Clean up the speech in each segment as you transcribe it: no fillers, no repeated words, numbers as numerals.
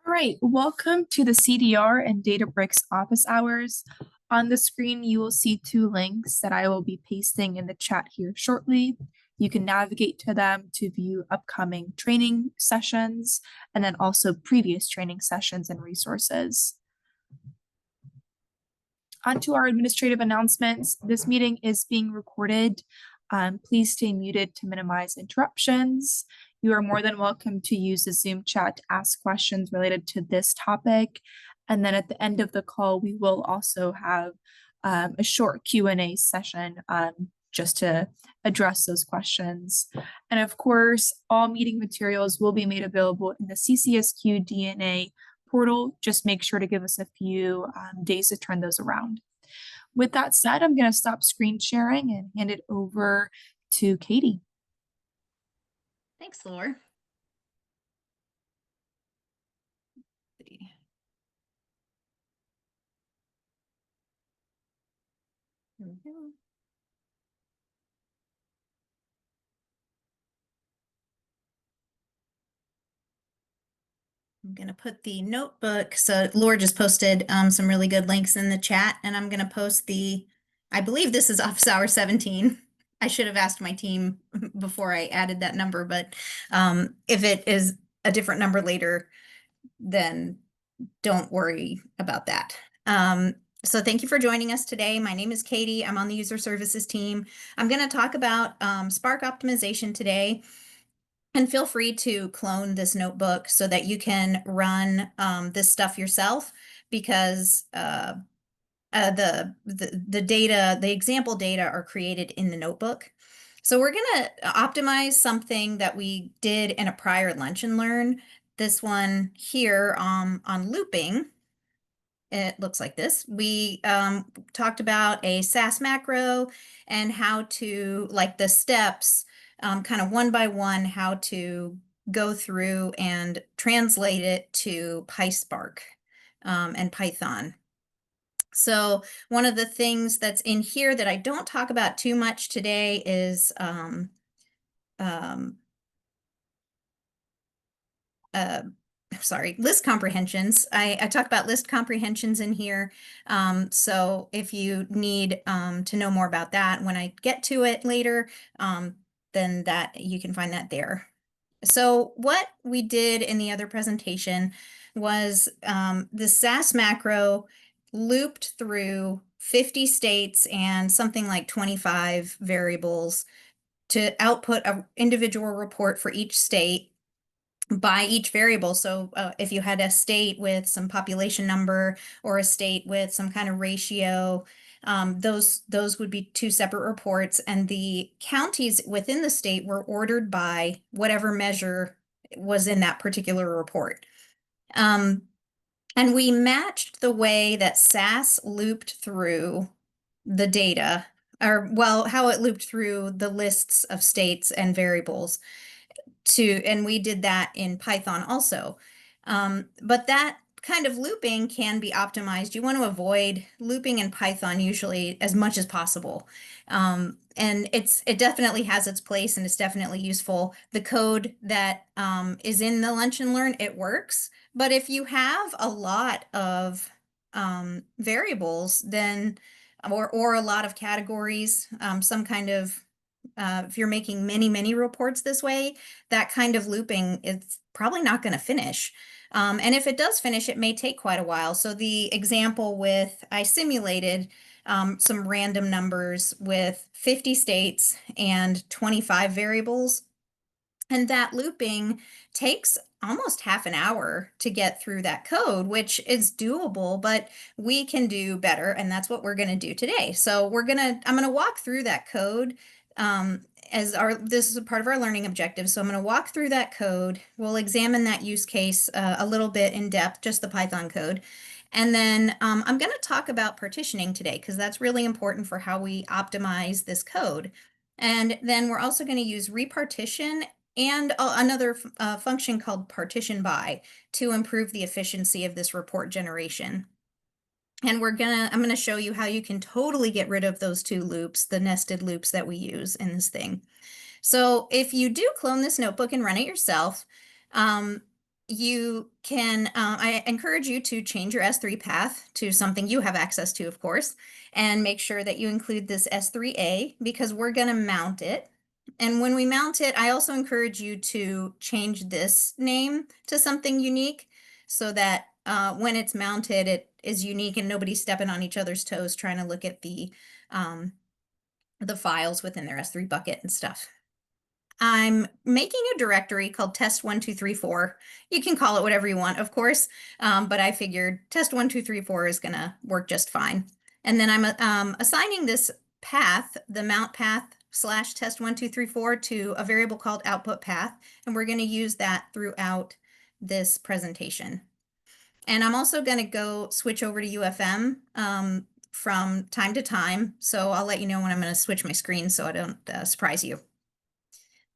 All right, welcome to the CDR and Databricks office hours. On the screen, you will see two links that I will be pasting in the chat here shortly. You can navigate to them to view upcoming training sessions and then also previous training sessions and resources. On to our administrative announcements. This meeting is being recorded. Please stay muted to minimize interruptions. You are more than welcome to use the Zoom chat to ask questions related to this topic. And then at the end of the call, we will also have a short Q&A session just to address those questions. And of course, all meeting materials will be made available in the CCSQ DNA portal. Just make sure to give us a few days to turn those around. With that said, I'm going to stop screen sharing and hand it over to Katie. Thanks, Laura. Here we go. I'm going to put the notebook. So Laura just posted some really good links in the chat, and I'm going to post I believe this is office hour 17. I should have asked my team before I added that number, but if it is a different number later, then don't worry about that. So thank you for joining us today. My name is Katie. I'm on the user services team. I'm going to talk about Spark optimization today. And feel free to clone this notebook so that you can run this stuff yourself, because the data, the example data are created in the notebook. So we're going to optimize something that we did in a prior Lunch and Learn. This one here on looping. It looks like this. We talked about a SAS macro and how to, like the steps, kind of one by one, how to go through and translate it to PySpark and Python. So one of the things that's in here that I don't talk about too much today is list comprehensions. I talk about list comprehensions in here. So if you need to know more about that when I get to it later, then you can find that there. So what we did in the other presentation was the SAS macro looped through 50 states and something like 25 variables to output an individual report for each state by each variable. So if you had a state with some population number or a state with some kind of ratio, those would be two separate reports, and the counties within the state were ordered by whatever measure was in that particular report. And we matched the way that SAS looped through the data, or well, how it looped through the lists of states and variables and we did that in Python also. But that kind of looping can be optimized. You want to avoid looping in Python usually as much as possible. And it definitely has its place and it's definitely useful. The code that is in the Lunch and Learn, it works. But if you have a lot of variables, then or a lot of categories, some kind of if you're making many reports this way, that kind of looping is probably not going to finish. And if it does finish, it may take quite a while. So the example I simulated some random numbers with 50 states and 25 variables. And that looping takes almost half an hour to get through that code, which is doable, but we can do better. And that's what we're going to do today. So I'm going to walk through that code this is a part of our learning objective. So I'm going to walk through that code. We'll examine that use case a little bit in depth, just the Python code. And then I'm going to talk about partitioning today, because that's really important for how we optimize this code. And then we're also going to use repartition and another function called partition by to improve the efficiency of this report generation. And I'm gonna show you how you can totally get rid of those two loops, the nested loops that we use in this thing. So if you do clone this notebook and run it yourself, you can, I encourage you to change your S3 path to something you have access to, of course, and make sure that you include this S3A because we're going to mount it. And when we mount it, I also encourage you to change this name to something unique so that when it's mounted, it is unique and nobody's stepping on each other's toes trying to look at the files within their S3 bucket and stuff. I'm making a directory called test1234. You can call it whatever you want, of course, but I figured test1234 is going to work just fine. And then I'm assigning this path, the mount path / test1234 to a variable called output path, and we're going to use that throughout this presentation. And I'm also going to go switch over to UFM from time to time, so I'll let you know when I'm going to switch my screen so I don't surprise you.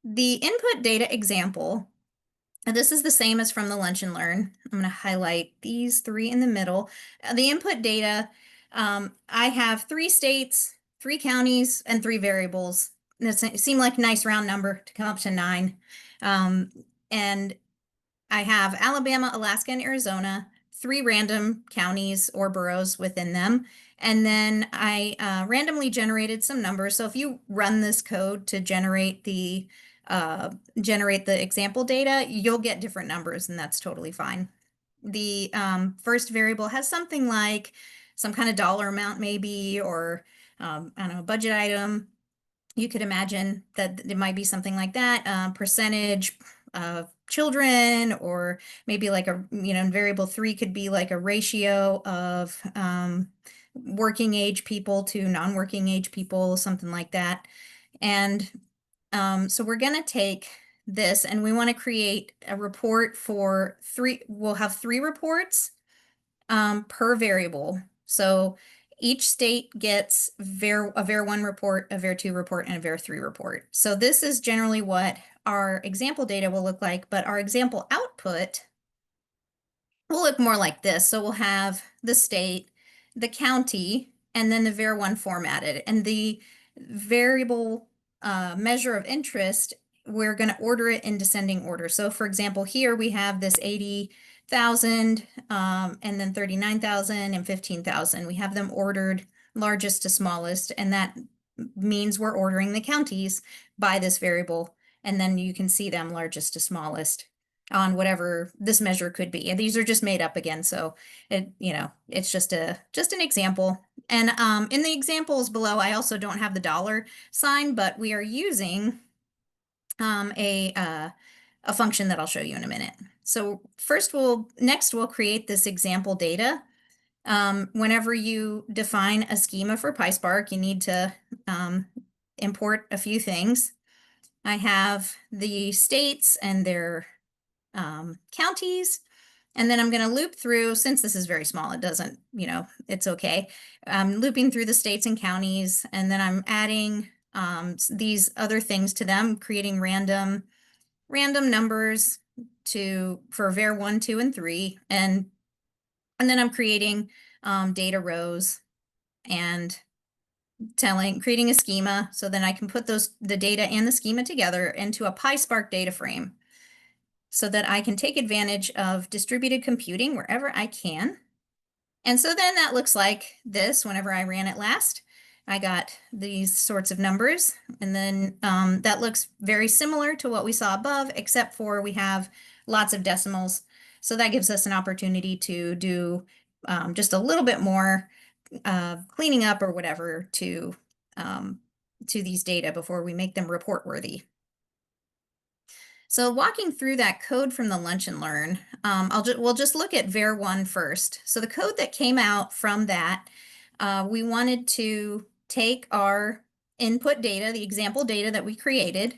The input data example, and this is the same as from the Lunch and Learn. I'm going to highlight these 3 in the middle. The input data, I have 3 states, 3 counties, and 3 variables. It seemed like a nice round number to come up to 9. And I have Alabama, Alaska, and Arizona, 3 random counties or boroughs within them. And then I randomly generated some numbers. So if you run this code to generate the example data, you'll get different numbers, and that's totally fine. The first variable has something like some kind of dollar amount maybe, or I don't know, a budget item. You could imagine that it might be something like that, percentage of children, or maybe like a, variable 3 could be like a ratio of working age people to non-working age people, something like that. And so we're going to take this and we want to create a report for 3. We'll have 3 reports per variable. So each state gets a var1 report, a var2 report, and a var3 report. So this is generally what our example data will look like, but our example output will look more like this. So we'll have the state, the county, and then the var1 formatted. And the variable measure of interest, we're going to order it in descending order. So for example, here we have this 80,000 and then 39,000 and 15,000. We have them ordered largest to smallest, and that means we're ordering the counties by this variable. And then you can see them largest to smallest on whatever this measure could be. And these are just made up again. So it's just an example. And in the examples below, I also don't have the dollar sign, but we are using a function that I'll show you in a minute. So next we'll create this example data. Whenever you define a schema for PySpark, you need to import a few things. I have the states and their counties, and then I'm going to loop through, since this is very small, it doesn't, it's okay. I'm looping through the states and counties, and then I'm adding these other things to them, creating random numbers for var1, 2, and 3, and then I'm creating data rows and creating a schema, so then I can put the data and the schema together into a PySpark data frame, so that I can take advantage of distributed computing wherever I can. And so then that looks like this. Whenever I ran it last, I got these sorts of numbers. And then that looks very similar to what we saw above, except for we have lots of decimals. So that gives us an opportunity to do just a little bit more cleaning up or whatever to these data before we make them report worthy. So walking through that code from the Lunch and Learn, we'll just look at var1 first. So the code that came out from that, we wanted to take our input data, the example data that we created,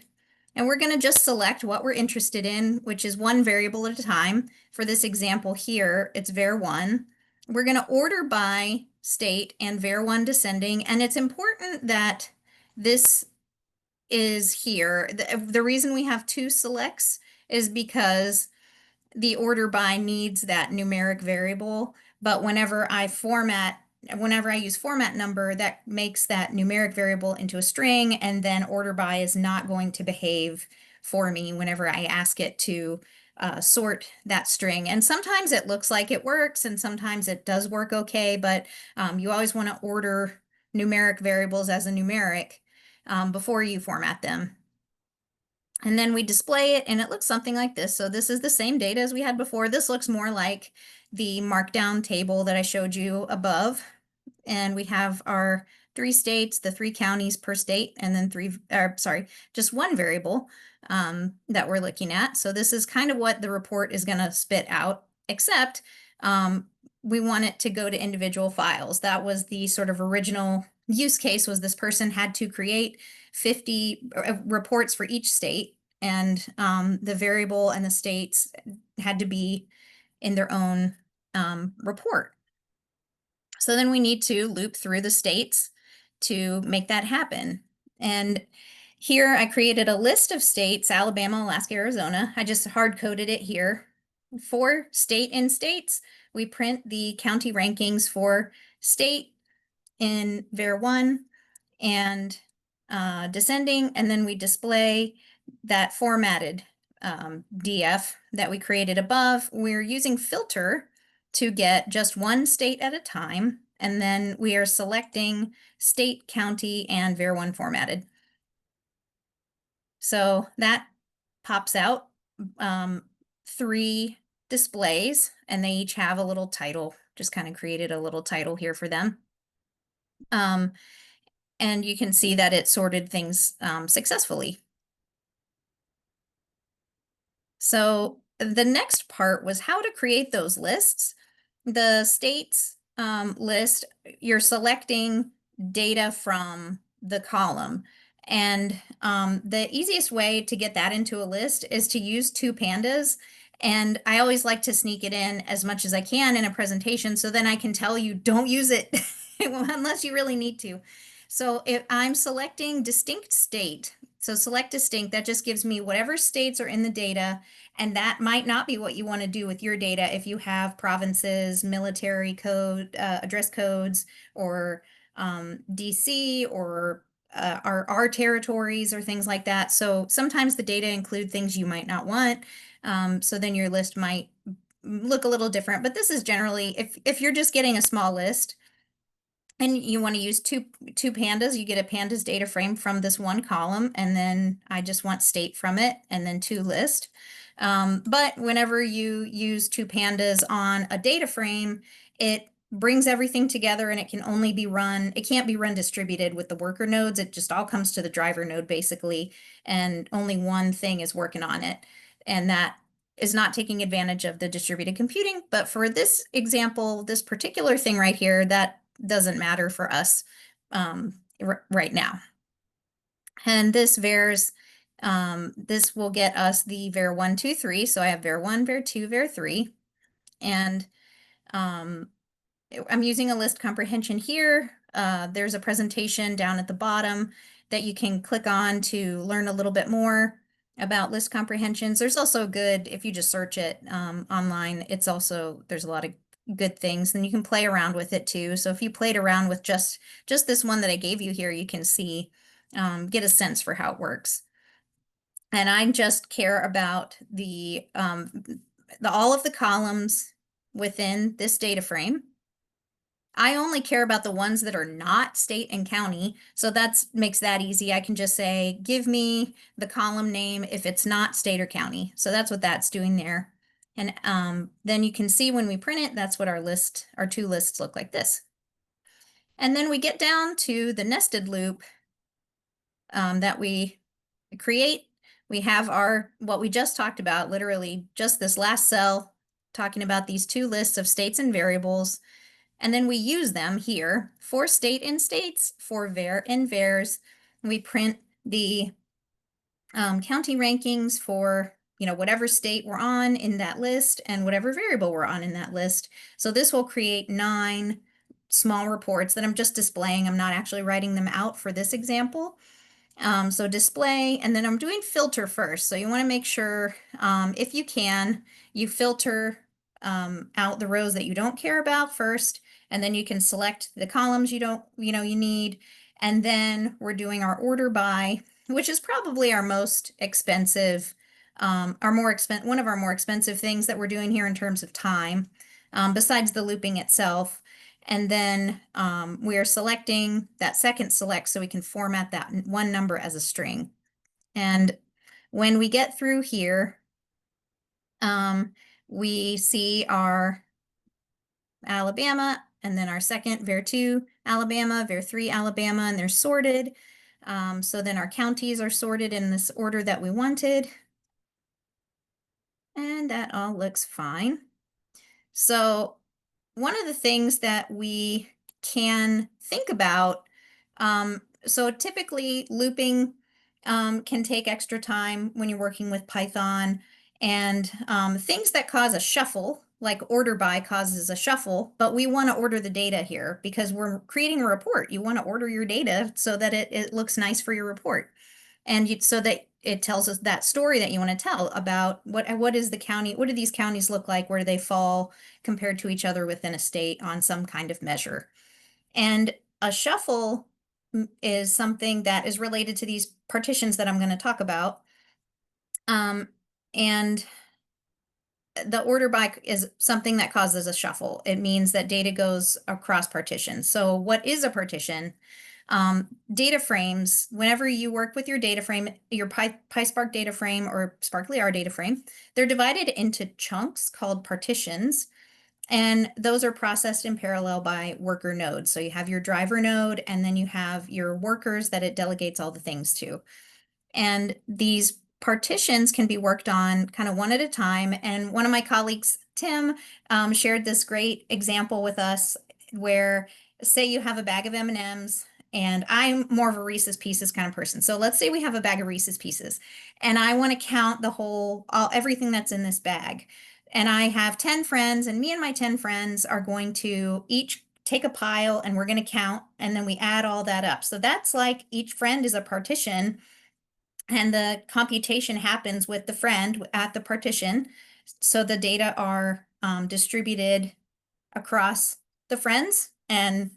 and we're going to just select what we're interested in, which is 1 variable at a time. For this example here, it's var1. We're going to order by state and var1 descending, and it's important that this is here. The reason we have 2 selects is because the order by needs that numeric variable, but whenever I use format number, that makes that numeric variable into a string, and then order by is not going to behave for me whenever I ask it to sort that string. And sometimes it looks like it works and sometimes it does work okay, but you always want to order numeric variables as a numeric before you format them. And then we display it and it looks something like this. So this is the same data as we had before. This looks more like the markdown table that I showed you above. And we have our 3 states, the 3 counties per state, and then just one variable that we're looking at. So this is kind of what the report is going to spit out, except we want it to go to individual files. That was the sort of original use case, was this person had to create 50 reports for each state, and the variable and the states had to be in their own report. So then we need to loop through the states to make that happen. And here I created a list of states: Alabama, Alaska, Arizona. I just hard coded it here. For state in states, we print the county rankings for state in var1 and descending, and then we display that formatted DF that we created above. We're using filter to get just one state at a time, and then we are selecting state, county, and var1 formatted. So that pops out 3 displays, and they each have a little title. Just kind of created a little title here for them. And you can see that it sorted things successfully. So the next part was how to create those lists. The states list, you're selecting data from the column. And the easiest way to get that into a list is to use 2pandas. And I always like to sneak it in as much as I can in a presentation, so then I can tell you don't use it unless you really need to. So if I'm selecting distinct state, so select distinct, that just gives me whatever states are in the data. And that might not be what you want to do with your data if you have provinces, military code, address codes, or DC, or our territories, or things like that. So sometimes the data include things you might not want. So then your list might look a little different. But this is generally, if you're just getting a small list and you want to use two pandas, you get a pandas data frame from this one column, and then I just want state from it, and then 2 list. But whenever you use 2pandas on a data frame, it brings everything together, and it can only be run, it can't be run distributed with the worker nodes. It just all comes to the driver node basically, and only one thing is working on it. And that is not taking advantage of the distributed computing. But for this example, this particular thing right here, that doesn't matter for us right now. And this vars, this will get us the var1, 2, 3. So I have var1, var2, var3. And I'm using a list comprehension here. There's a presentation down at the bottom that you can click on to learn a little bit more about list comprehensions. There's also good, if you just search it online, it's also, there's a lot of good things, and you can play around with it too. So if you played around with just this one that I gave you here, you can see, get a sense for how it works. And I just care about the all of the columns within this data frame. I only care about the ones that are not state and county. So that makes that easy. I can just say, give me the column name if it's not state or county. So that's what that's doing there. And then you can see when we print it, that's what our 2 lists look like this. And then we get down to the nested loop that we create. We have what we just talked about, literally just this last cell, talking about these 2 lists of states and variables. And then we use them here for state in states, for var in vars. We print the county rankings for whatever state we're on in that list and whatever variable we're on in that list. So this will create 9 small reports that I'm just displaying. I'm not actually writing them out for this example. So display, and then I'm doing filter first. So you want to make sure, if you can, you filter out the rows that you don't care about first, and then you can select the columns you need. And then we're doing our order by, which is probably our most expensive one of our more expensive things that we're doing here in terms of time, besides the looping itself. And then we are selecting that second select so we can format that one number as a string. And when we get through here, we see our Alabama, and then our second var2 Alabama, var3 Alabama, and they're sorted. So then our counties are sorted in this order that we wanted. And that all looks fine. So one of the things that we can think about, so typically looping can take extra time when you're working with Python, and things that cause a shuffle, like order by causes a shuffle, but we want to order the data here because we're creating a report. You want to order your data so that it looks nice for your report. And so that it tells us that story that you want to tell about what is the county, what do these counties look like, where do they fall compared to each other within a state on some kind of measure. And a shuffle is something that is related to these partitions that I'm going to talk about. And the order by is something that causes a shuffle. It means that data goes across partitions. So what is a partition? Data frames, whenever you work with your data frame, your PySpark data frame or Sparkly R data frame, they're divided into chunks called partitions. And those are processed in parallel by worker nodes. So you have your driver node, and then you have your workers that it delegates all the things to. And these partitions can be worked on kind of one at a time. And one of my colleagues, Tim, shared this great example with us where, say you have a bag of M&Ms, and I'm more of a Reese's Pieces kind of person. So let's say we have a bag of Reese's Pieces, and I want to count everything that's in this bag. And I have 10 friends, and me and my 10 friends are going to each take a pile, and we're going to count, and then we add all that up. So that's like each friend is a partition, and the computation happens with the friend at the partition. So the data are distributed across the friends, and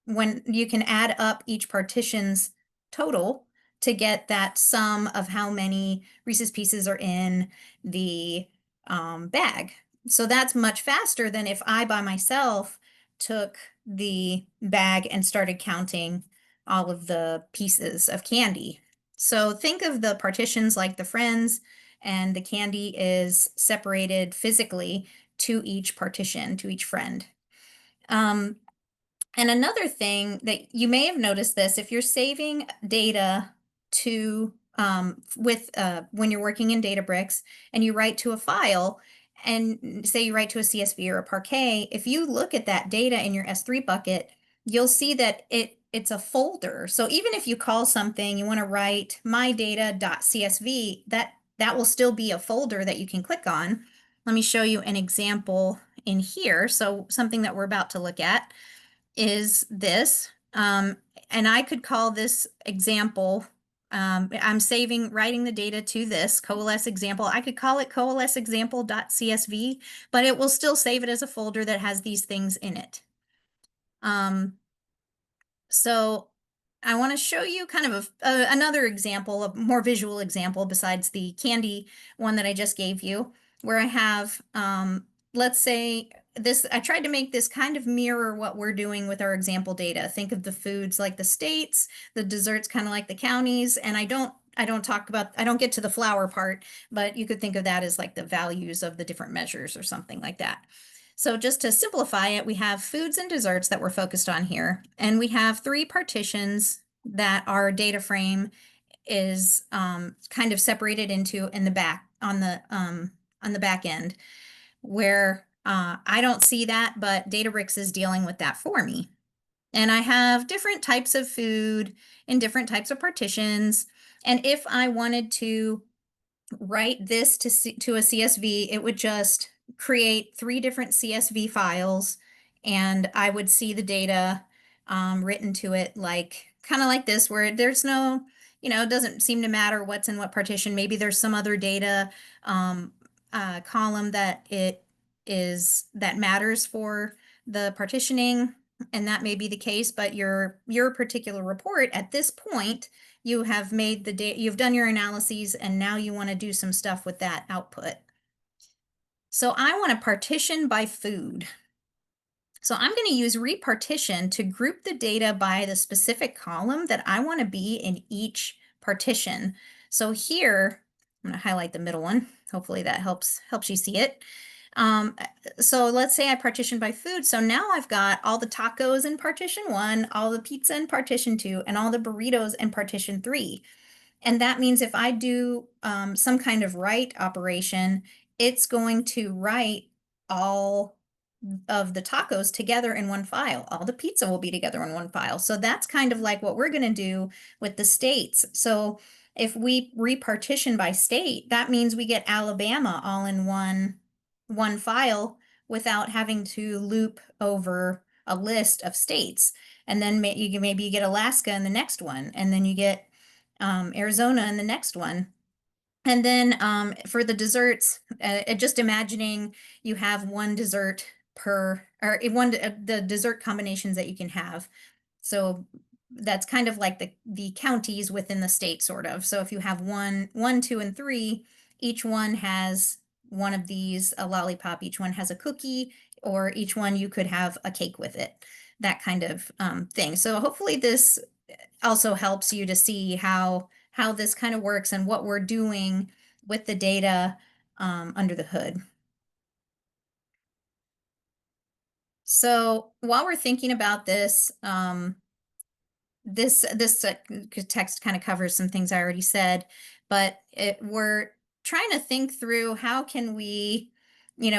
when you can add up each partition's total to get that sum of how many Reese's Pieces are in the bag. So that's much faster than if I by myself took the bag and started counting all of the pieces of candy. So think of the partitions like the friends, and the candy is separated physically to each partition, to each friend. And another thing that you may have noticed this, if you're saving data to when you're working in Databricks and you write to a file, and say you write to a CSV or a Parquet, if you look at that data in your S3 bucket, you'll see that it's a folder. So even if you call something, you want to write mydata.csv, that will still be a folder that you can click on. Let me show you an example in here. So something that we're about to look at is this, and I could call this example, I'm writing the data to this coalesce example. I could call it coalesce example.csv, but it will still save it as a folder that has these things in it. So I want to show you kind of another example, a more visual example besides the candy one that I just gave you, where I have, let's say this, I tried to make this kind of mirror what we're doing with our example data. Think of the foods like the states, the desserts kind of like the counties, and I don't get to the flour part, but you could think of that as like the values of the different measures or something like that. So just to simplify it, we have foods and desserts that we're focused on here, and we have 3 partitions that our data frame is kind of separated into in the back on the back end, where I don't see that, but Databricks is dealing with that for me. And I have different types of food in different types of partitions. And if I wanted to write this to a CSV, it would just create 3 different CSV files, and I would see the data written to it like kind of like this, where there's no, it doesn't seem to matter what's in what partition. Maybe there's some other data column that that matters for the partitioning, and that may be the case, but your particular report at this point you have made the data, you've done your analyses, and now you want to do some stuff with that output. So I want to partition by food. So I'm going to use repartition to group the data by the specific column that I want to be in each partition. So here, I'm going to highlight the middle one. Hopefully that helps you see it. So let's say I partition by food. So now I've got all the tacos in partition 1, all the pizza in partition 2, and all the burritos in partition 3. And that means if I do some kind of write operation, it's going to write all of the tacos together in one file. All the pizza will be together in one file. So that's kind of like what we're going to do with the states. So if we repartition by state, that means we get Alabama all in one file without having to loop over a list of states. And then maybe you get Alaska in the next one, and then you get Arizona in the next one. And then for the desserts, just imagining you have one dessert per, or the dessert combinations that you can have. So that's kind of like the counties within the state, sort of. So if you have 1, 2, and 3, each one has one of these, a lollipop, each one has a cookie, or each one you could have a cake with it, that kind of thing. So hopefully this also helps you to see how this kind of works and what we're doing with the data under the hood. So while we're thinking about this, this text kind of covers some things I already said, but we're trying to think through how can we,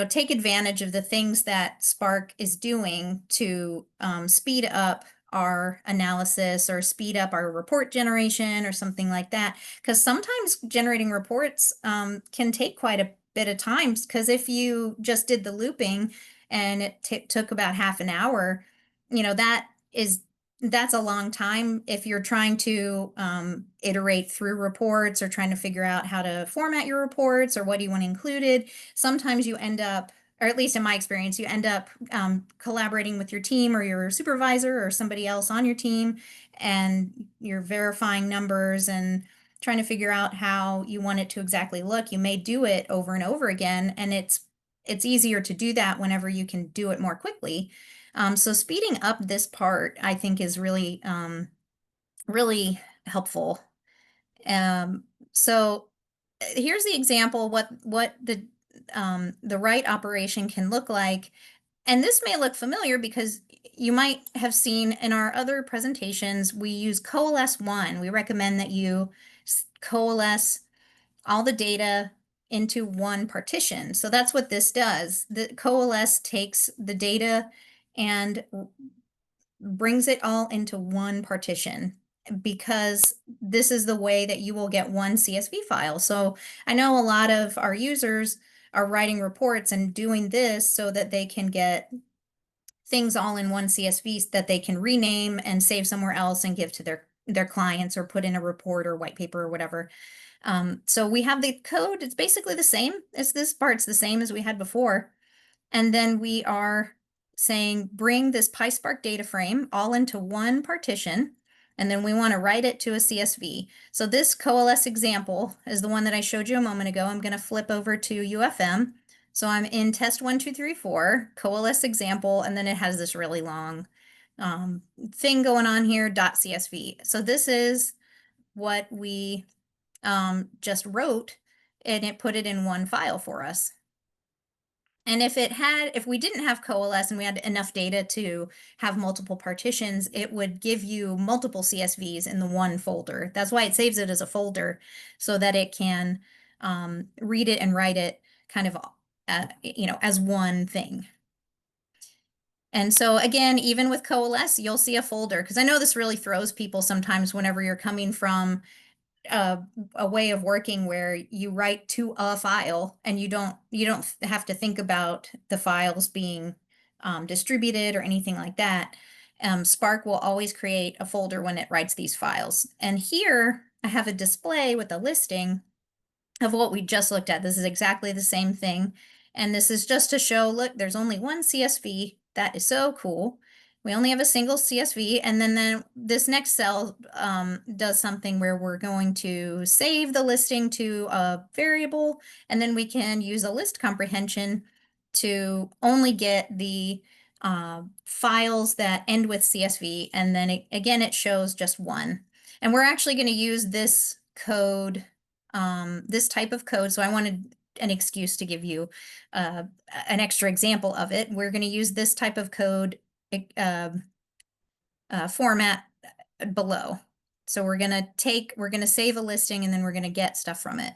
take advantage of the things that Spark is doing to speed up our analysis or speed up our report generation or something like that. Because sometimes generating reports can take quite a bit of time, because if you just did the looping and it took about half an hour, that's a long time if you're trying to iterate through reports or trying to figure out how to format your reports or what do you want included. Sometimes you end up, or at least in my experience, you end up collaborating with your team or your supervisor or somebody else on your team, and you're verifying numbers and trying to figure out how you want it to exactly look. You may do it over and over again, and it's easier to do that whenever you can do it more quickly. So speeding up this part, I think, is really, really helpful. So here's the example, what the write operation can look like. And this may look familiar because you might have seen in our other presentations, we use Coalesce 1. We recommend that you coalesce all the data into one partition. So that's what this does. The Coalesce takes the data and brings it all into one partition, because this is the way that you will get one CSV file. So I know a lot of our users are writing reports and doing this so that they can get things all in one CSV that they can rename and save somewhere else and give to their clients or put in a report or white paper or whatever. So we have the code. It's basically the same as this part. It's the same as we had before. And then we are saying, bring this PySpark data frame all into one partition. And then we want to write it to a CSV. So this Coalesce example is the one that I showed you a moment ago. I'm going to flip over to UFM. So I'm in test 1, 2, 3, 4, Coalesce example, and then it has this really long thing going on here, .csv. So this is what we just wrote, and it put it in one file for us. And if we didn't have Coalesce and we had enough data to have multiple partitions, it would give you multiple CSVs in the one folder. That's why it saves it as a folder, so that it can read it and write it kind of, as one thing. And so again, even with Coalesce, you'll see a folder, because I know this really throws people sometimes whenever you're coming from a way of working where you write to a file and you don't have to think about the files being distributed or anything like that. Spark will always create a folder when it writes these files. And here I have a display with a listing of what we just looked at. This is exactly the same thing. And this is just to show, look, there's only one CSV. That is so cool. We only have a single CSV, and then this next cell does something where we're going to save the listing to a variable, and then we can use a list comprehension to only get the files that end with CSV, and then again, it shows just one. And we're actually going to use this code, this type of code. So I wanted an excuse to give you an extra example of it. We're going to use this type of code format below. So we're gonna save a listing and then we're gonna get stuff from it.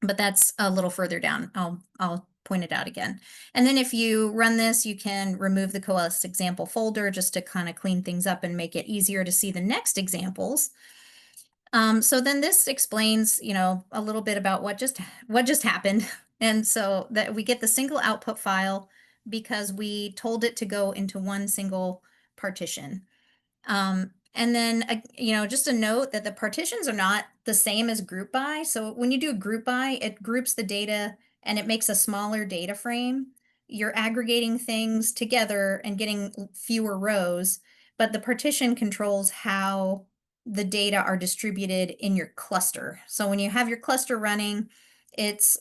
But that's a little further down. I'll point it out again. And then if you run this, you can remove the coalesce example folder just to kind of clean things up and make it easier to see the next examples. So then this explains, a little bit about what just happened. And so that we get the single output file because we told it to go into one single partition. And then, just a note that the partitions are not the same as group by. So when you do a group by, it groups the data and it makes a smaller data frame. You're aggregating things together and getting fewer rows, but the partition controls how the data are distributed in your cluster. So when you have your cluster running, it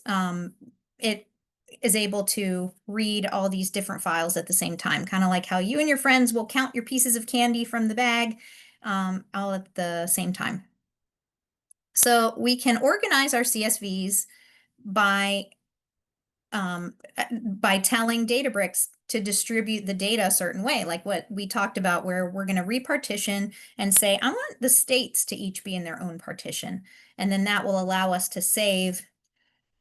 is able to read all these different files at the same time, kind of like how you and your friends will count your pieces of candy from the bag all at the same time. So we can organize our CSVs by telling Databricks to distribute the data a certain way, like what we talked about, where we're going to repartition and say, I want the states to each be in their own partition. And then that will allow us to save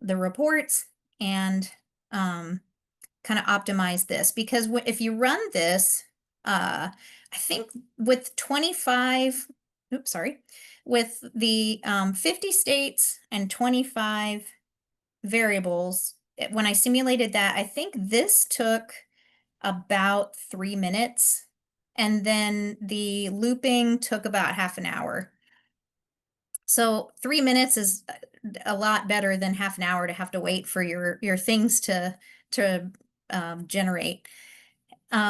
the reports and kind of optimize this. Because if you run this, I think with 25, with the 50 states and 25 variables, when I simulated that, I think this took about 3 minutes. And then the looping took about half an hour. So 3 minutes is a lot better than half an hour to have to wait for your things to generate.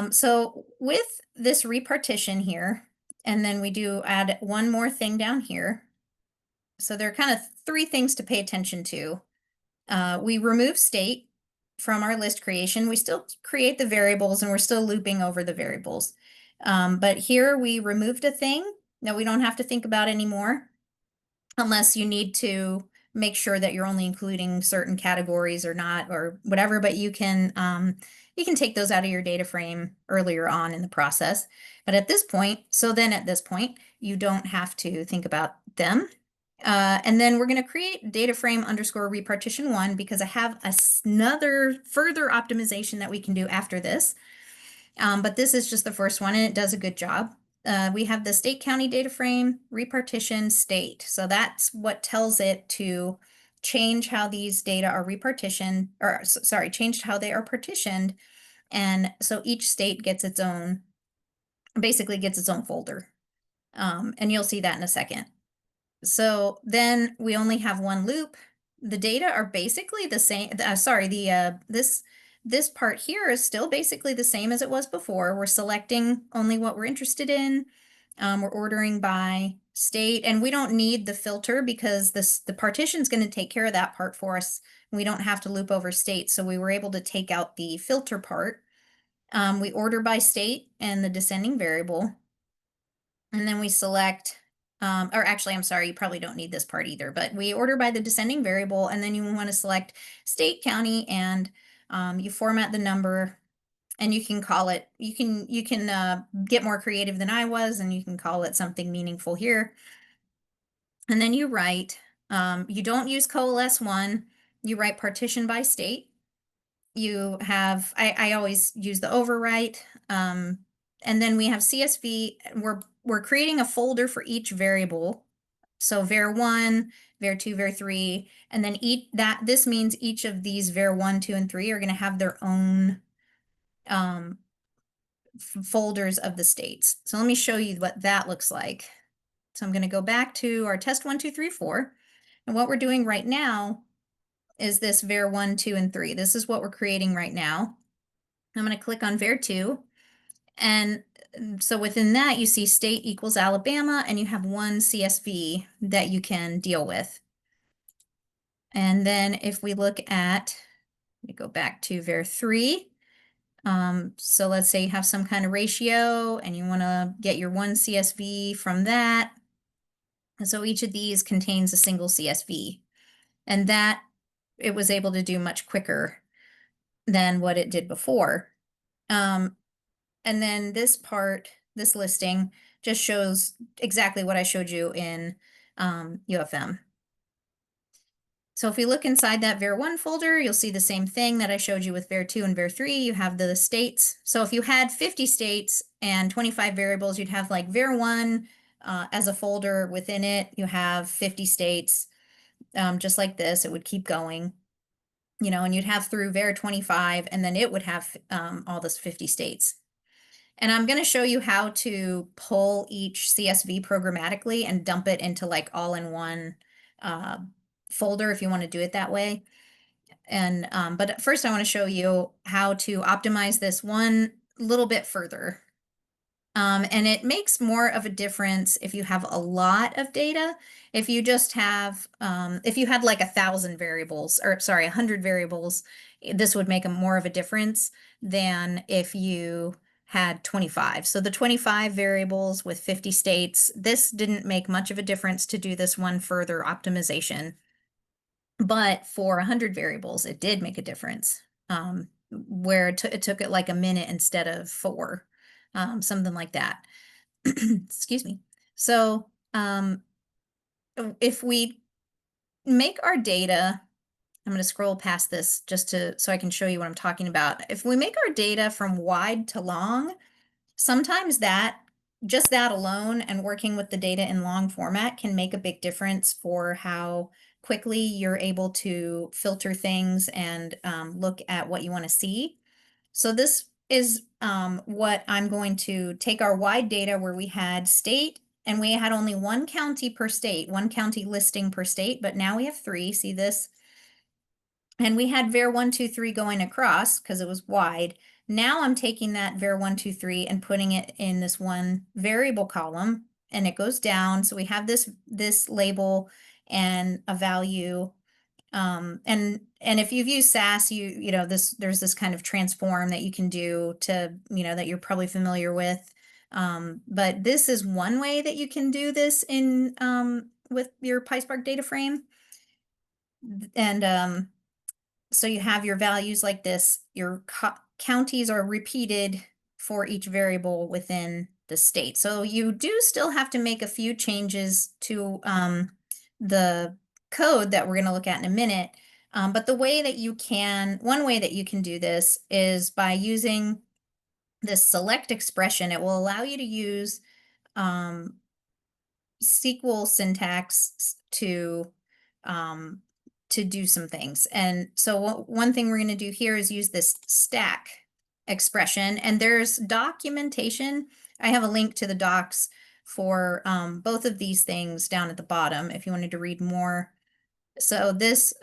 So with this repartition here, and then we do add one more thing down here. So there are kind of 3 things to pay attention to. We remove state from our list creation. We still create the variables and we're still looping over the variables. But here we removed a thing that we don't have to think about anymore, unless you need to make sure that you're only including certain categories or not, or whatever, but you can take those out of your data frame earlier on in the process. But at this point, you don't have to think about them. And then we're going to create data frame underscore repartition 1 because I have another further optimization that we can do after this. But this is just the first one and it does a good job. We have the state county data frame, repartition state. So that's what tells it to change how these data are repartitioned, or sorry, changed how they are partitioned. And so each state gets its own, basically gets its own folder. And you'll see that in a second. So then we only have one loop. The data are basically the same. This part here is still basically the same as it was before. We're selecting only what we're interested in. We're ordering by state, and we don't need the filter because the partition is going to take care of that part for us. We don't have to loop over state, so we were able to take out the filter part. We order by state and the descending variable, and then we select, or actually, I'm sorry, you probably don't need this part either, but we order by the descending variable, and then you want to select state, county, and you format the number, and you can call it, you can get more creative than I was, and you can call it something meaningful here. And then you write, you don't use coalesce 1, you write partition by state. You have, I always use the overwrite, and then we have CSV. We're creating a folder for each variable. So var1, var2, var3, and then this means each of these var1, 2, and 3 are going to have their own folders of the states. So let me show you what that looks like. So I'm going to go back to our test 1, 2, 3, 4. And what we're doing right now is this var1, 2, and 3. This is what we're creating right now. I'm going to click on var2. And so within that, you see state equals Alabama, and you have one CSV that you can deal with. And then if we look at, let me go back to var3. So let's say you have some kind of ratio and you want to get your one CSV from that. And so each of these contains a single CSV, and that it was able to do much quicker than what it did before. And then this part, this listing, just shows exactly what I showed you in UFM. So if we look inside that var1 folder, you'll see the same thing that I showed you with var2 and var3. You have the states. So if you had 50 states and 25 variables, you'd have like var1 as a folder within it. You have 50 states, just like this. It would keep going, you know, and you'd have through var25, and then it would have all this 50 states. And I'm going to show you how to pull each CSV programmatically and dump it into like all in one folder if you want to do it that way. And but first I want to show you how to optimize this one little bit further. And it makes more of a difference if you have a lot of data. If you just have, if you had like 1,000 variables, or sorry, 100 variables, this would make more of a difference than if you had 25. So the 25 variables with 50 states, this didn't make much of a difference to do this one further optimization. But for 100 variables, it did make a difference, where it took it like a minute instead of 4, something like that. Excuse me. So if we make our data, I'm going to scroll past this just so I can show you what I'm talking about. If we make our data from wide to long, sometimes just that alone and working with the data in long format can make a big difference for how quickly you're able to filter things and look at what you want to see. So this is what I'm going to take our wide data where we had state, and we had only one county per state, one county listing per state, but now we have 3. See this? And we had var 1, 2, 3 going across because it was wide. Now I'm taking that var 1, 2, 3 and putting it in this one variable column, and it goes down. So we have this label and a value. And if you've used SAS, you know there's this kind of transform that you can do to, you know, that you're probably familiar with. But this is one way that you can do this in with your PySpark data frame. And so you have your values like this. Your counties are repeated for each variable within the state. So you do still have to make a few changes to the code that we're going to look at in a minute. But one way that you can do this is by using this select expression. It will allow you to use SQL syntax to do some things. And so one thing we're going to do here is use this stack expression, and there's documentation. I have a link to the docs for both of these things down at the bottom if you wanted to read more. So this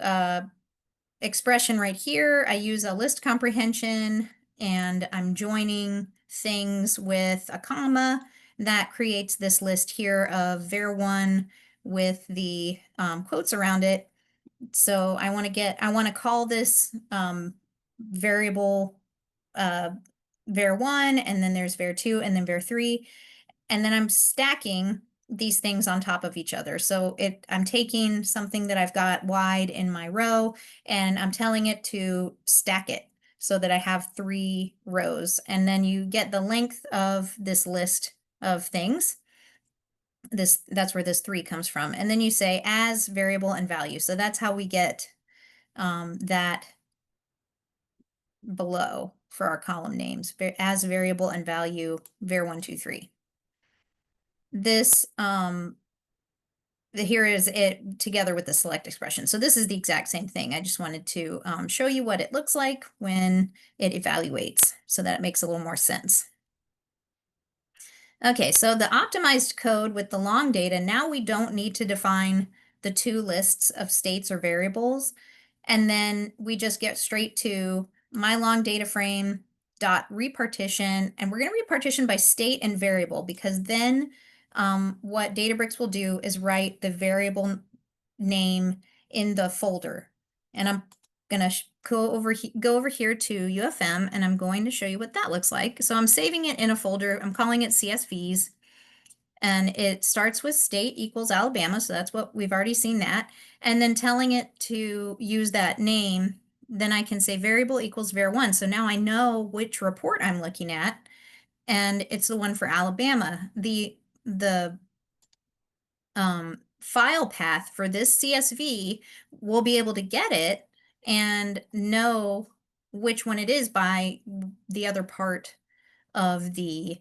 expression right here, I use a list comprehension, and I'm joining things with a comma. That creates this list here of var1 with the quotes around it. So I want to call this variable var1, and then there's var2, and then var3, and then I'm stacking these things on top of each other. So I'm taking something that I've got wide in my row, and I'm telling it to stack it so that I have 3 rows, and then you get the length of this list of things. That's where this 3 comes from. And then you say as variable and value. So that's how we get that below for our column names, as variable and value var1, 2, 3. This here is it together with the select expression. So this is the exact same thing. I just wanted to show you what it looks like when it evaluates so that it makes a little more sense. Okay, so the optimized code with the long data, now we don't need to define the 2 lists of states or variables. And then we just get straight to my long data frame dot repartition, and we're going to repartition by state and variable, because then what Databricks will do is write the variable name in the folder. And I'm gonna go over here to UFM, and I'm going to show you what that looks like. So I'm saving it in a folder. I'm calling it CSVs, and it starts with state equals Alabama. So that's what we've already seen that. And then telling it to use that name, then I can say variable equals var1. So now I know which report I'm looking at, and it's the one for Alabama. The file path for this CSV, we'll be able to get it and know which one it is by the other part of the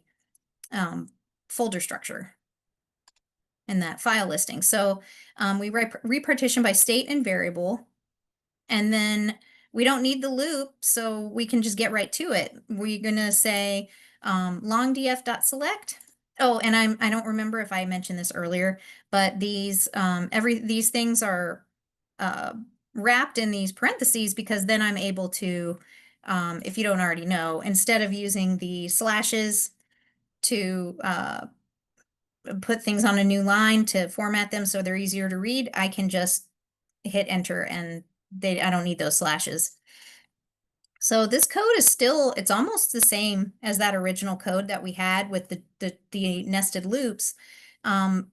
folder structure in that file listing. So we repartition by state and variable, and then we don't need the loop, so we can just get right to it. We're gonna say longdf.select. Oh, and I don't remember if I mentioned this earlier, but these these things are wrapped in these parentheses, because then I'm able to, if you don't already know, instead of using the slashes to put things on a new line to format them so they're easier to read, I can just hit enter, and I don't need those slashes. So this code is still, it's almost the same as that original code that we had with the nested loops,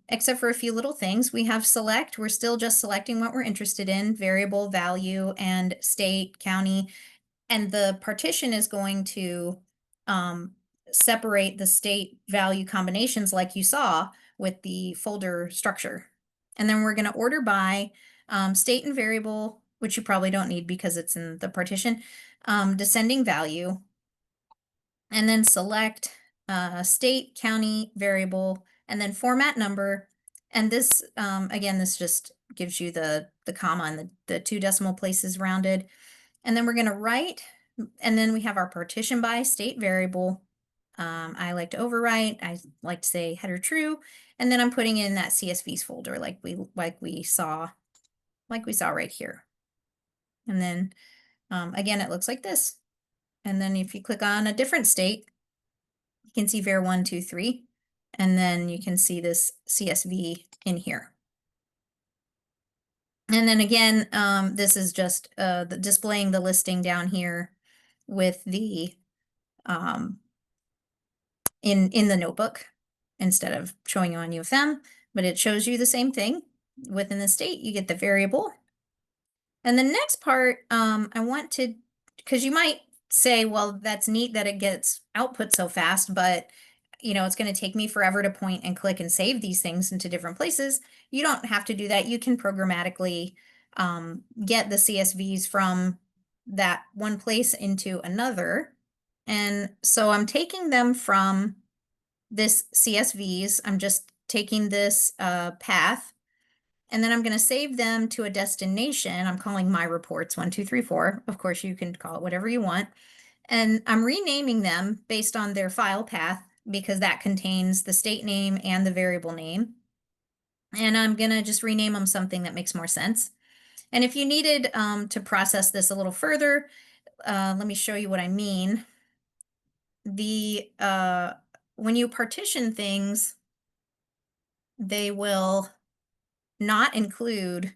except for a few little things. We have select, we're still just selecting what we're interested in, variable, value, and state, county, and the partition is going to separate the state value combinations like you saw with the folder structure. And then we're going to order by state and variable, which you probably don't need because it's in the partition, descending value, and then select state, county, variable, and then format number. And this, again, this just gives you the comma and the 2 decimal places rounded. And then we're going to write, and then we have our partition by state variable. I like to overwrite. I like to say header true, and then I'm putting in that CSVs folder like we saw right here. And then again, it looks like this. And then if you click on a different state, you can see var 1, 2, 3, and then you can see this CSV in here. And then again, this is just displaying the listing down here with the in the notebook instead of showing you on UFM, but it shows you the same thing. Within the state, you get the variable. And the next part, I want to, because you might say, well, that's neat that it gets output so fast, but you know, it's going to take me forever to point and click and save these things into different places. You don't have to do that. You can programmatically get the CSVs from that one place into another. And so I'm taking them from this CSVs. I'm just taking this path, and then I'm going to save them to a destination. I'm calling my reports 1, 2, 3, 4. Of course, you can call it whatever you want. And I'm renaming them based on their file path, because that contains the state name and the variable name. And I'm going to just rename them something that makes more sense. And if you needed to process this a little further, let me show you what I mean. When you partition things, they will not include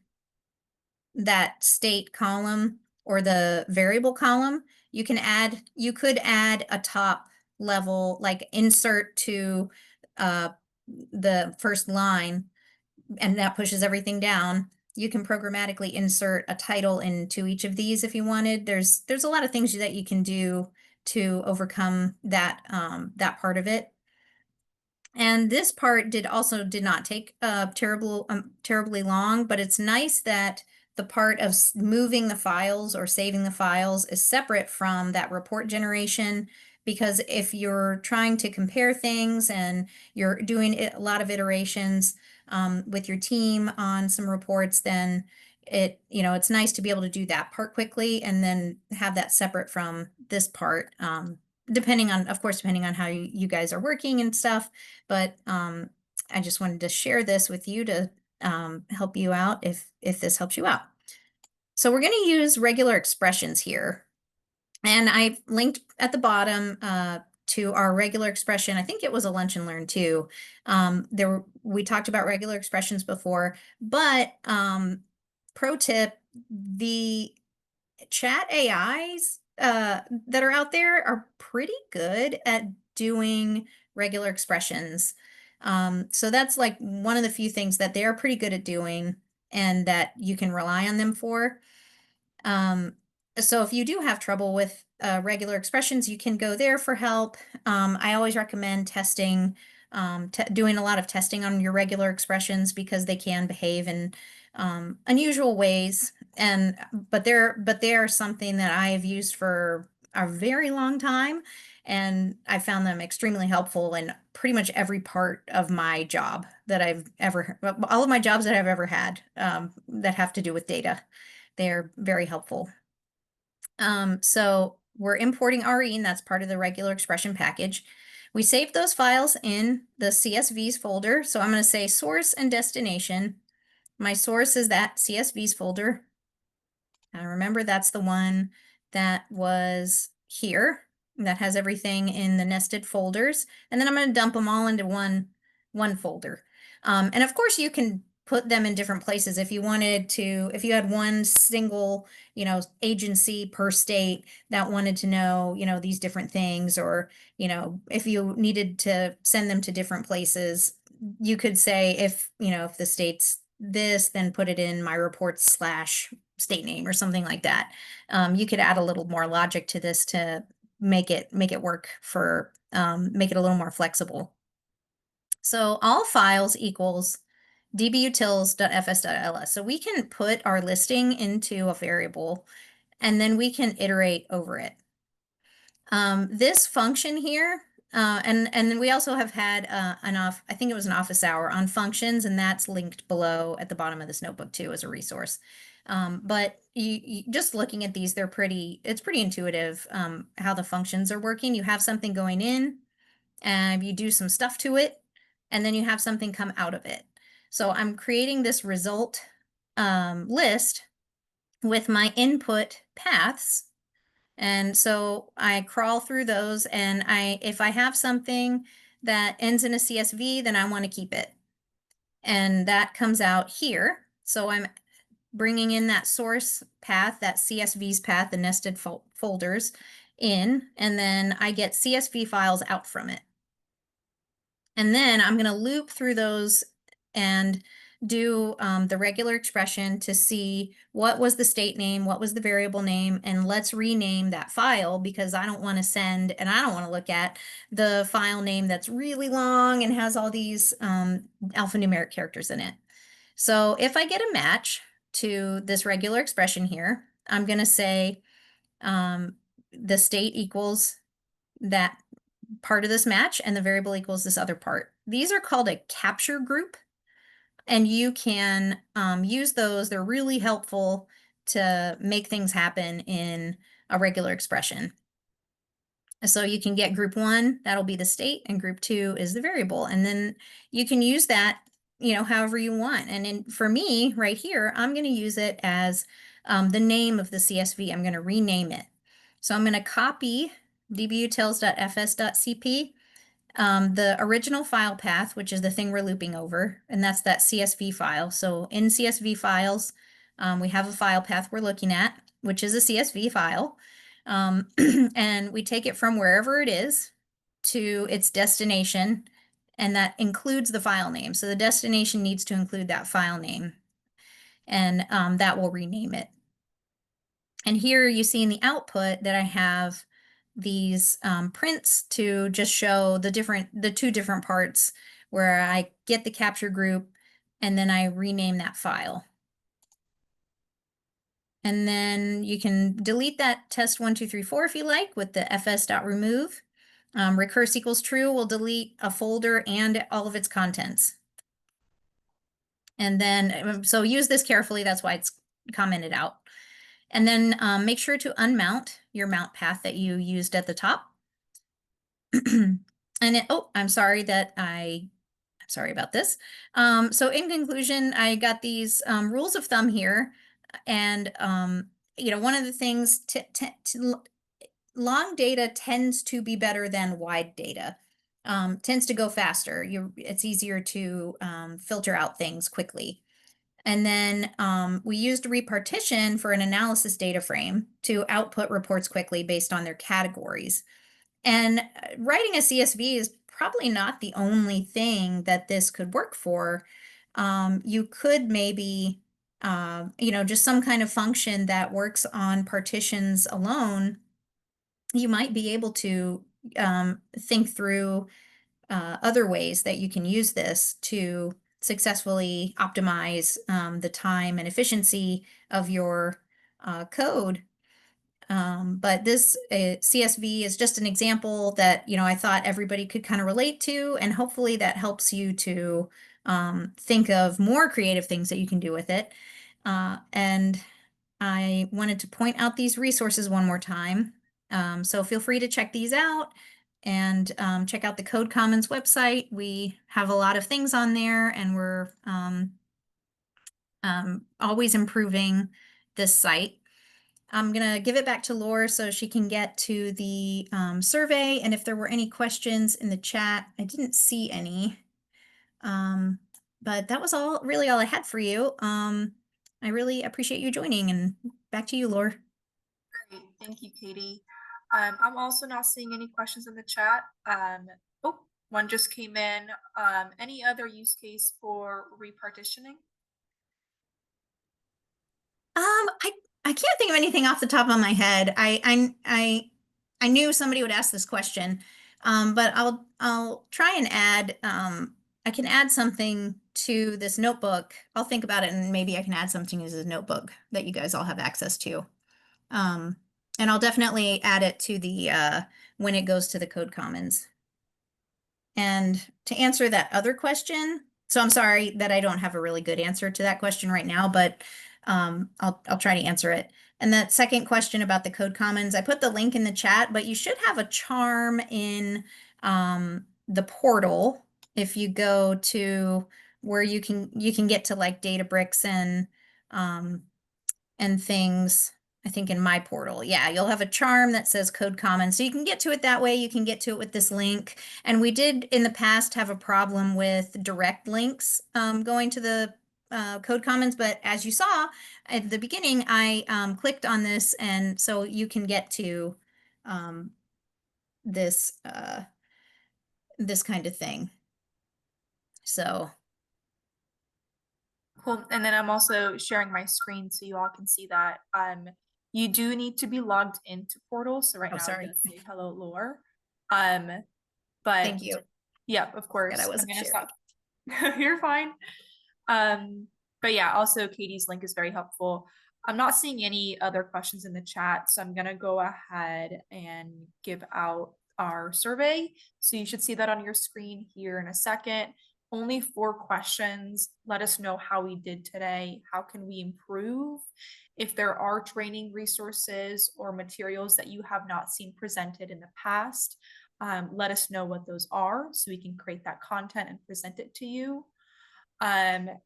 that state column or the variable column. You could add a top level, like insert to the first line, and that pushes everything down. You can programmatically insert a title into each of these if you wanted. There's a lot of things that you can do to overcome that that part of it. And this part did not take terribly long, but it's nice that the part of moving the files or saving the files is separate from that report generation, because if you're trying to compare things and you're doing a lot of iterations with your team on some reports, then it's nice to be able to do that part quickly and then have that separate from this part, depending on how you guys are working and stuff. But I just wanted to share this with you to help you out if this helps you out. So we're going to use regular expressions here. And I've linked at the bottom to our regular expression. I think it was a lunch and learn too. We talked about regular expressions before, but pro tip, the chat AIs that are out there are pretty good at doing regular expressions. So that's like one of the few things that they are pretty good at doing and that you can rely on them for. So if you do have trouble with regular expressions, you can go there for help. I always recommend testing, doing a lot of testing on your regular expressions because they can behave in unusual ways. But they are something that I have used for a very long time, and I found them extremely helpful in pretty much every part of my job that I've ever, all of my jobs that I've ever had that have to do with data. They're very helpful. So we're importing RE, and that's part of the regular expression package. We save those files in the CSVs folder. So I'm going to say source and destination. My source is that CSVs folder. Now remember, that's the one that was here, that has everything in the nested folders. And then I'm going to dump them all into one folder. And of course you can put them in different places if you wanted to, if you had one single, agency per state that wanted to know, these different things, or, if you needed to send them to different places, you could say if the state's this, then put it in my reports / state name or something like that. You could add a little more logic to this to make it work for make it a little more flexible. So all files equals dbutils.fs.ls. So we can put our listing into a variable and then we can iterate over it. This function here, and then we also have had I think it was an office hour on functions, and that's linked below at the bottom of this notebook too as a resource. But you just looking at these, it's pretty intuitive how the functions are working. You have something going in, and you do some stuff to it, and then you have something come out of it. So I'm creating this result list with my input paths. And so I crawl through those, and if I have something that ends in a CSV, then I want to keep it. And that comes out here. So I'm bringing in that source path, that CSV's path, the nested folders in, and then I get CSV files out from it. And then I'm going to loop through those and do the regular expression to see what was the state name, what was the variable name, and let's rename that file because I don't want to send and I don't want to look at the file name that's really long and has all these alphanumeric characters in it. So if I get a match to this regular expression here, I'm going to say the state equals that part of this match and the variable equals this other part. These are called a capture group, and you can use those. They're really helpful to make things happen in a regular expression. So you can get group 1, that'll be the state, and group 2 is the variable. And then you can use that, however you want. And for me right here, I'm going to use it as the name of the CSV. I'm going to rename it. So I'm going to copy dbutils.fs.cp, the original file path, which is the thing we're looping over, and that's that CSV file. So in CSV files, we have a file path we're looking at, which is a CSV file. And we take it from wherever it is to its destination, and that includes the file name. So the destination needs to include that file name, and that will rename it. And here you see in the output that I have these prints to just show the two different parts where I get the capture group and then I rename that file. And then you can delete that test123.4 if you like with the fs.remove. Recurse equals true will delete a folder and all of its contents. And then, so use this carefully, that's why it's commented out. And then make sure to unmount your mount path that you used at the top. And I'm sorry about this. So in conclusion, I got these rules of thumb here. And, one of the things long data tends to be better than wide data. Tends to go faster. It's easier to filter out things quickly. And then we used repartition for an analysis data frame to output reports quickly based on their categories. And writing a CSV is probably not the only thing that this could work for. You could maybe, just some kind of function that works on partitions alone. You might be able to think through other ways that you can use this to successfully optimize the time and efficiency of your code. But this CSV is just an example that, I thought everybody could kind of relate to, and hopefully that helps you to think of more creative things that you can do with it. And I wanted to point out these resources one more time. So feel free to check these out and check out the Code Commons website. We have a lot of things on there, and we're always improving this site. I'm going to give it back to Laura so she can get to the survey. And if there were any questions in the chat, I didn't see any. But that was really all I had for you. I really appreciate you joining, and back to you, Laura. Great, thank you, Katie. I'm also not seeing any questions in the chat. Oh, one just came in. Any other use case for repartitioning? I can't think of anything off the top of my head. I knew somebody would ask this question, but I'll try and add. I can add something to this notebook. I'll think about it, and maybe I can add something as a notebook that you guys all have access to. And I'll definitely add it to the when it goes to the Code Commons. And to answer that other question, so I'm sorry that I don't have a really good answer to that question right now, but I'll try to answer it. And that second question about the Code Commons, I put the link in the chat, but you should have a charm in the portal. If you go to where you can get to like Databricks and things, I think in my portal. Yeah, you'll have a charm that says Code Commons. So you can get to it that way. You can get to it with this link. And we did in the past have a problem with direct links going to the Code Commons. But as you saw at the beginning, I clicked on this. And so you can get to this kind of thing. So. Cool. And then I'm also sharing my screen so you all can see that. You do need to be logged into Portal. So right now Sorry. it does say hello, Lore. But Thank you. Yeah, of course. I wasn't I'm gonna sharing. stop. You're fine. But yeah, also Katie's link is very helpful. I'm not seeing any other questions in the chat, so I'm gonna go ahead and give out our survey. So you should see that on your screen here in a second. Only 4 questions. Let us know how we did today. How can we improve? If there are training resources or materials that you have not seen presented in the past, let us know what those are so we can create that content and present it to you. And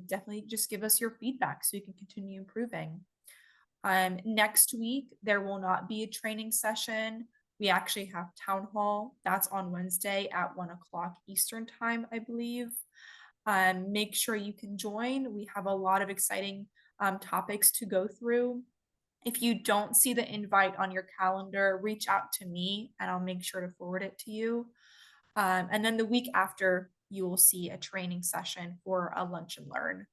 definitely just give us your feedback so we can continue improving. Next week, there will not be a training session. We actually have town hall. That's on Wednesday at 1 o'clock Eastern time, I believe. Make sure you can join. We have a lot of exciting topics to go through. If you don't see the invite on your calendar, reach out to me and I'll make sure to forward it to you. And then the week after, you will see a training session for a lunch and learn.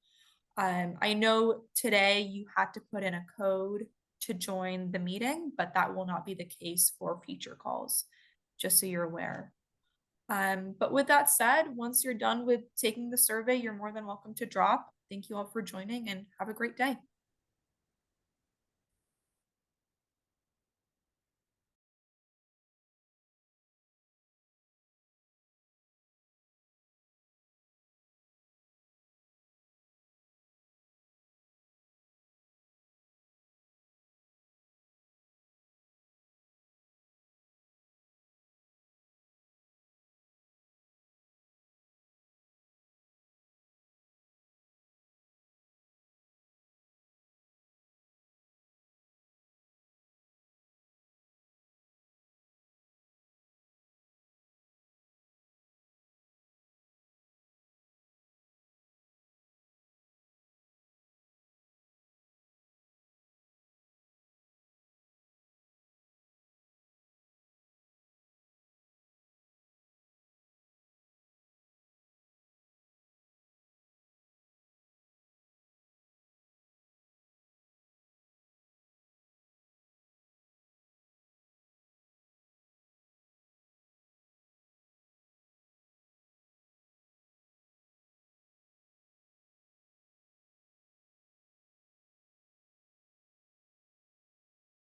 I know today you had to put in a code to join the meeting, but that will not be the case for future calls, just so you're aware. But with that said, once you're done with taking the survey, you're more than welcome to drop. Thank you all for joining and have a great day.